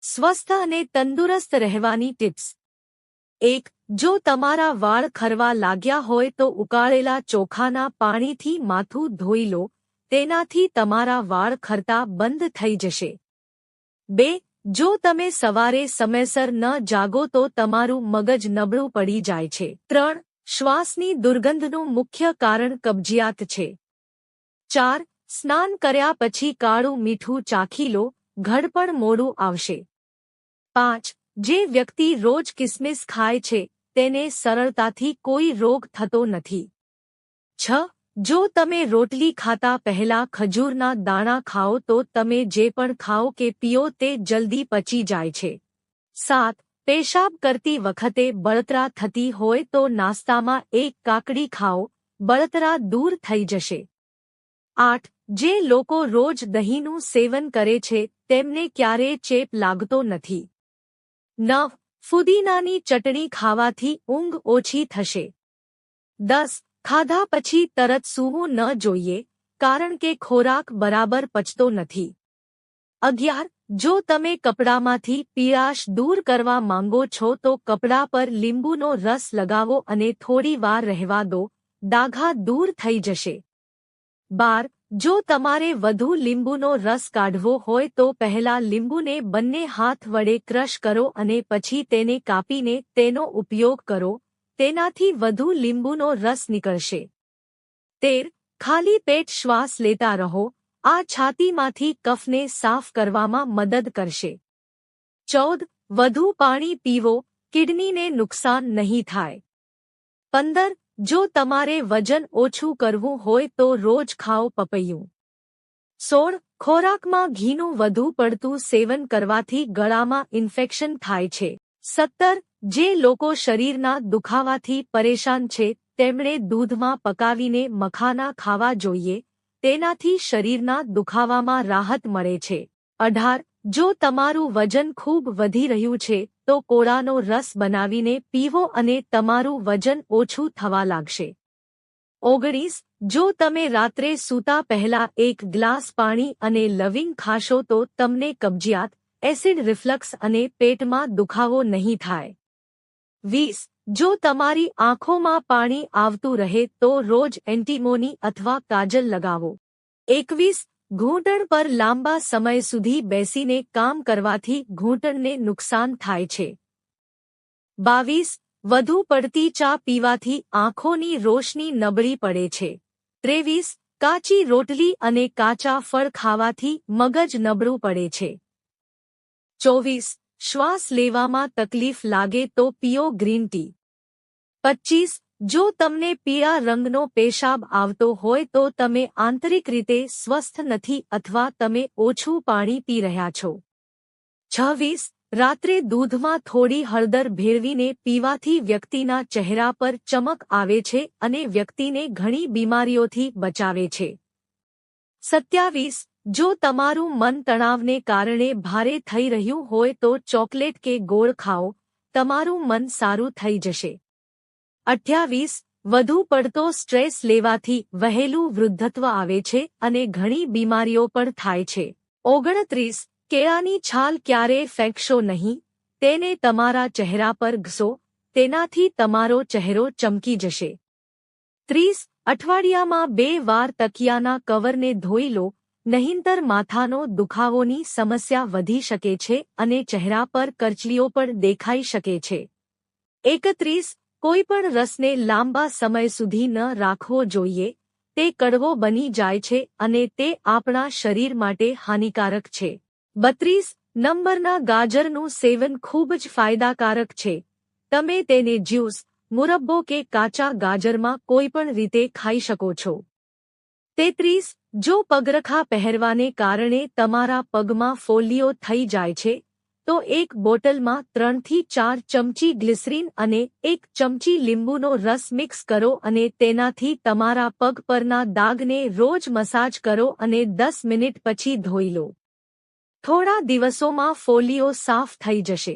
સ્વસ્થ અને તંદુરસ્ત રહેવાની ટિપ્સ। 1. જો તમારા વાળ ખરવા લાગ્યા હોય તો ઉકાળેલા ચોખાના પાણીથી માથું ધોઈ લો, તેનાથી તમારા વાળ ખરતા બંધ થઈ જશે। 2. જો તમે સવારે સમયસર ન જાગો તો તમારું મગજ નબળું પડી જાય છે। 3. શ્વાસની દુર્ગંધનું મુખ્ય કારણ કબજિયાત છે। 4. સ્નાન કર્યા પછી કાળું મીઠું ચાખી લો, ઘડપણ મોડું આવશે। 5. જે વ્યક્તિ રોજ કિસમિસ ખાય છે તેને સરળતાથી કોઈ રોગ થતો નથી। 6. જો તમે રોટલી ખાતા પહેલા ખજૂરના દાણા ખાઓ તો તમે જે પણ ખાઓ કે પીઓ તે જલ્દી પચી જાય છે। 7. પેશાબ કરતી વખતે બળતરા થતી હોય તો નાસ્તામાં એક કાકડી ખાઓ, બળતરા દૂર થઈ જશે। 8. જે લોકો રોજ દહીંનું સેવન કરે છે તેમને ક્યારેય ચેપ લાગતો નથી। 9. ફુદીનાની ચટણી ખાવાથી ઊંઘ ઓછી થશે। 10. ખાધા પછી તરત સૂવું ન જોઈએ, કારણ કે ખોરાક બરાબર પચતો નથી। 11. જો તમે કપડામાંથી પીળાશ દૂર કરવા માંગો છો તો કપડા પર લીંબુનો રસ લગાવો અને થોડી વાર રહેવા દો, ડાઘા દૂર થઈ જશે। 12. જો તમારે વધુ લીંબુનો રસ કાઢવો હોય તો પહેલા લીંબુને બંને હાથ વડે ક્રશ કરો અને પછી તેને કાપીને તેનો ઉપયોગ કરો, તેનાથી વધુ લીંબુનો રસ નીકળશે। 13. ખાલી પેટ શ્વાસ લેતા રહો, આ છાતીમાંથી કફને સાફ કરવામાં મદદ કરશે। 14. વધુ પાણી પીવો, કિડનીને નુકસાન નહીં થાય। 15. જો તમારે વજન ઓછું કરવું હોય તો રોજ ખાઓ પપૈયું। 16. ખોરાકમાં ઘીનું વધુ પડતું સેવન કરવાથી ગળામાં ઇન્ફેક્શન થાય છે। 17. જે લોકો શરીરના દુખાવાથી પરેશાન છે તેમણે દૂધમાં પકાવીને મખાના ખાવા જોઈએ, તેનાથી શરીરના દુખાવામાં રાહત મળે છે। 18. જો તમારું વજન ખૂબ વધી રહ્યું છે તો કોળાનો રસ બનાવીને પીવો અને તમારું વજન ઓછું થવા લાગશે। 19. જો તમે રાત્રે સૂતા પહેલા એક ગ્લાસ પાણી અને લવિંગ ખાશો તો તમને કબજિયાત, એસિડ રિફ્લક્સ અને પેટમાં દુખાવો નહીં થાય। 20. જો તમારી આંખોમાં પાણી આવતું રહે તો રોજ એન્ટીમોની અથવા કાજલ લગાવો। 21. ઘૂંટણ પર લાંબા સમય સુધી બેસીને કામ કરવાથી ઘૂંટણને નુકસાન થાય છે। 22. વધુ પડતી ચા પીવાથી આંખોની રોશની નબળી પડે છે। 23. કાચી રોટલી અને કાચા ફળ ખાવાથી મગજ નબળું પડે છે। 24. શ્વાસ લેવામાં તકલીફ લાગે તો પીઓ ગ્રીન ટી। 25. જો તમને પીળા રંગનો પેશાબ આવતો હોય તો તમે આંતરિક રીતે સ્વસ્થ નથી અથવા તમે ઓછું પાણી પી રહ્યા છો। 26. રાત્રે દૂધમાં થોડી હળદર ભેળવીને પીવાથી વ્યક્તિના ચહેરા પર ચમક આવે છે અને વ્યક્તિને ઘણી બીમારીઓથી બચાવે છે। 27. જો તમારું મન તણાવને કારણે ભારે થઈ રહ્યું હોય તો ચોકલેટ કે ગોળ ખાઓ, તમારું મન સારું થઈ જશે। 28. વધુ પડતો સ્ટ્રેસ લેવાથી વહેલું વૃદ્ધત્વ આવે છે અને ઘણી બીમારીઓ પણ થાય છે। 29. કેળાની છાલ ક્યારેય ફેંકશો નહીં, તેને તમારા ચહેરા પર ઘસો, તેનાથી તમારો ચહેરો ચમકી જશે। 30. અઠવાડિયામાં 2 વાર તકિયાના કવરને ધોઈ લો, નહીંતર માથાનો દુખાવોની સમસ્યા વધી શકે છે અને ચહેરા પર કરચલીઓ પણ દેખાઈ શકે છે। 31. કોઈપણ રસને લાંબા સમય સુધી ન રાખવો જોઈએ, તે કડવો બની જાય છે અને તે આપણા શરીર માટે હાનિકારક છે। 32. નંબરના ગાજરનું સેવન ખૂબ જ ફાયદાકારક છે, તમે તેને જ્યુસ, મુરબ્બો કે કાચા ગાજરમાં કોઈપણ રીતે ખાઈ શકો છો। 33. જો પગરખા પહેરવાને કારણે તમારા પગમાં ફોલ્લીઓ થઈ જાય છે તો એક બોટલમાં 3 થી 4 ચમચી ગ્લિસરીન અને 1 ચમચી લીંબુનો રસ મિક્સ કરો અને તેનાથી તમારા પગ પરના દાગને રોજ મસાજ કરો અને 10 મિનિટ પછી ધોઈ લો, થોડા દિવસોમાં ફોલ્લીઓ સાફ થઈ જશે।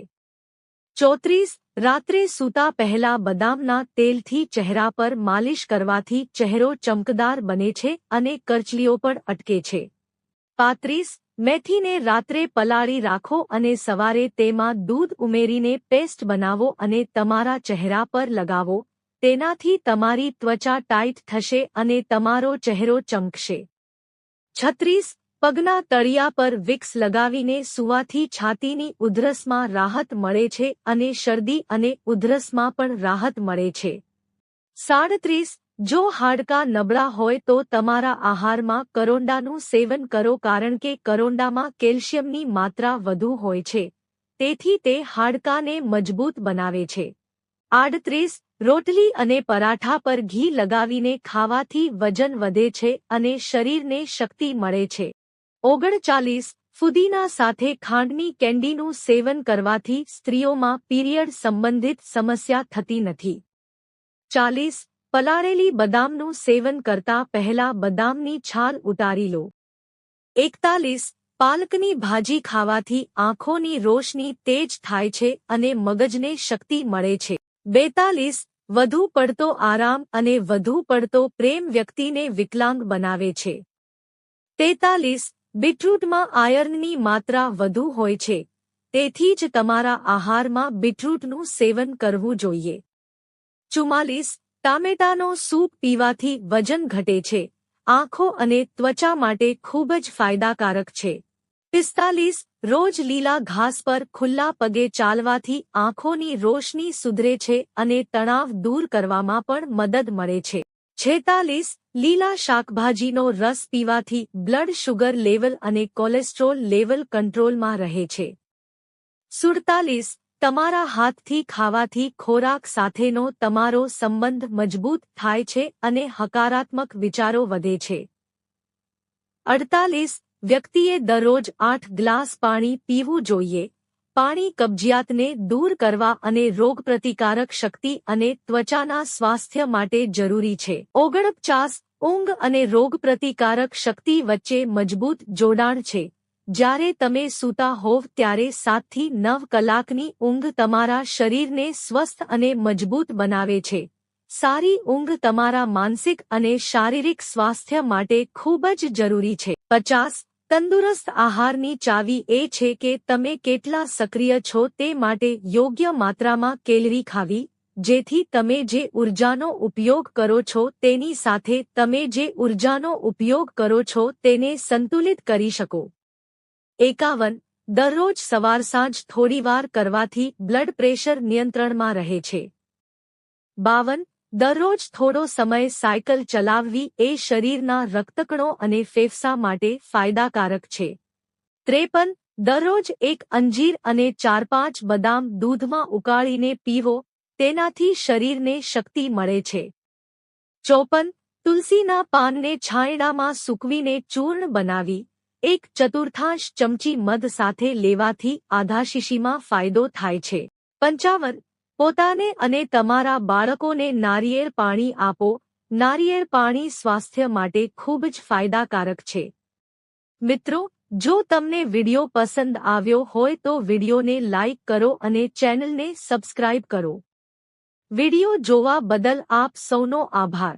34. રાત્રે સૂતા પહેલા બદામના તેલથી ચહેરા પર માલિશ કરવાથી ચહેરો ચમકદાર બને છે અને કરચલીઓ પણ અટકે છે। 35. મેથીને રાત્રે પલાળી રાખો અને સવારે તેમાં દૂધ ઉમેરીને પેસ્ટ બનાવો અને તમારા ચહેરા પર લગાવો. તેનાથી તમારી ત્વચા ટાઇટ થશે અને તમારો ચહેરો ચમકશે. 36. પગના તળિયા પર વિક્સ લગાવીને સૂવાથી છાતીની ઉધરસમાં રાહત મળે છે અને શરદી અને ઉધરસમાં પણ રાહત મળે છે. 37. જો હાડકાં નબળા હોય તો તમારા આહારમાં કરોંડાનું સેવન કરો કારણ કે કરોંડામાં કેલ્શિયમની માત્રા વધુ હોય છે, તેથી તે હાડકાંને મજબૂત બનાવે છે. 38. રોટલી અને પરાઠા પર ઘી લગાવીને ખાવાથી વજન વધે છે અને શરીરને શક્તિ મળે છે. 39. ફુદીના સાથે ખાંડની કેન્ડીનું સેવન કરવાથી સ્ત્રીઓમાં પીરિયડ સંબંધિત સમસ્યા થતી નથી. 40. પલાળેલી બદામનું સેવન કરતા પહેલા બદામની છાલ ઉતારી લો. 41. પાલકની ભાજી ખાવાથી આંખોની રોશની તેજ થાય છે અને મગજને શક્તિ મળે છે. 42. વધુ પડતો આરામ અને વધુ પડતો પ્રેમ વ્યક્તિને વિકલાંગ બનાવે છે. 43. બીટરૂટમાં આયર્નની માત્રા વધુ હોય છે, તેથી જ તમારા આહારમાં બીટરૂટનું સેવન કરવું જોઈએ. 44. ટામેટાનો સૂપ પીવાથી વજન ઘટે છે, આંખો અને ત્વચા માટે ખૂબ જ ફાયદાકારક છે. 45. રોજ લીલા ઘાસ પર ખુલ્લા પગે ચાલવાથી આંખોની રોશની સુધરે છે અને તણાવ દૂર કરવામાં પણ મદદ મળે છે. 46. લીલા શાકભાજીનો રસ પીવાથી બ્લડ શુગર લેવલ અને કોલેસ્ટ્રોલ લેવલ કંટ્રોલમાં રહે છે. 47. તમારા હાથથી ખાવાથી ખોરાક સાથેનો તમારો સંબંધ મજબૂત થાય છે અને હકારાત્મક વિચારો વધે છે. 48. વ્યક્તિએ દરરોજ 8 ગ્લાસ પાણી પીવું જોઈએ. પાણી કબજિયાતને દૂર કરવા અને રોગપ્રતિકારક શક્તિ અને ત્વચાના સ્વાસ્થ્ય માટે જરૂરી છે. 49. ઊંઘ અને રોગપ્રતિકારક શક્તિ વચ્ચે મજબૂત જોડાણ છે. જ્યારે તમે સૂતા હોવ ત્યારે 7 થી 9 કલાકની ઊંઘ તમારા શરીરને સ્વસ્થ અને મજબૂત બનાવે છે. સારી ઊંઘ તમારા માનસિક અને શારીરિક સ્વાસ્થ્ય માટે ખૂબ જ જરૂરી છે. 50. તંદુરસ્ત આહારની ચાવી એ છે કે તમે કેટલા સક્રિય છો તે માટે યોગ્ય માત્રામાં કેલરી ખાવી, જેથી તમે જે ઊર્જાનો ઉપયોગ કરો છો તેની સાથે તમે જે ઊર્જાનો ઉપયોગ કરો છો તેને સંતુલિત કરી શકો. 51. દરરોજ સવાર સાંજ થોડીવાર કરવાથી બ્લડ પ્રેશર નિયંત્રણમાં રહે છે. 52. દરરોજ થોડો સમય સાયકલ ચલાવવી એ શરીરના રક્તકણો અને ફેફસા માટે ફાયદાકારક છે. 53. દરરોજ એક અંજીર અને 4-5 બદામ દૂધમાં ઉકાળીને પીવો, તેનાથી શરીરને શક્તિ મળે છે. 54. તુલસીના પાનને છાંયડામાં સૂકવીને ચૂર્ણ બનાવી 1/4 ચમચી મધ સાથે લેવાથી આધાશીશીમાં ફાયદો થાય છે. 55. પોતાને અને તમારા બાળકોને નારિયેળ પાણી આપો. નારિયેળ પાણી સ્વાસ્થ્ય માટે ખૂબ જ ફાયદાકારક છે. મિત્રો, જો તમને વિડિયો પસંદ આવ્યો હોય તો વિડિયોને લાઇક કરો અને ચેનલને સબસ્ક્રાઇબ કરો. વિડિયો જોવા બદલ આપ સૌનો આભાર.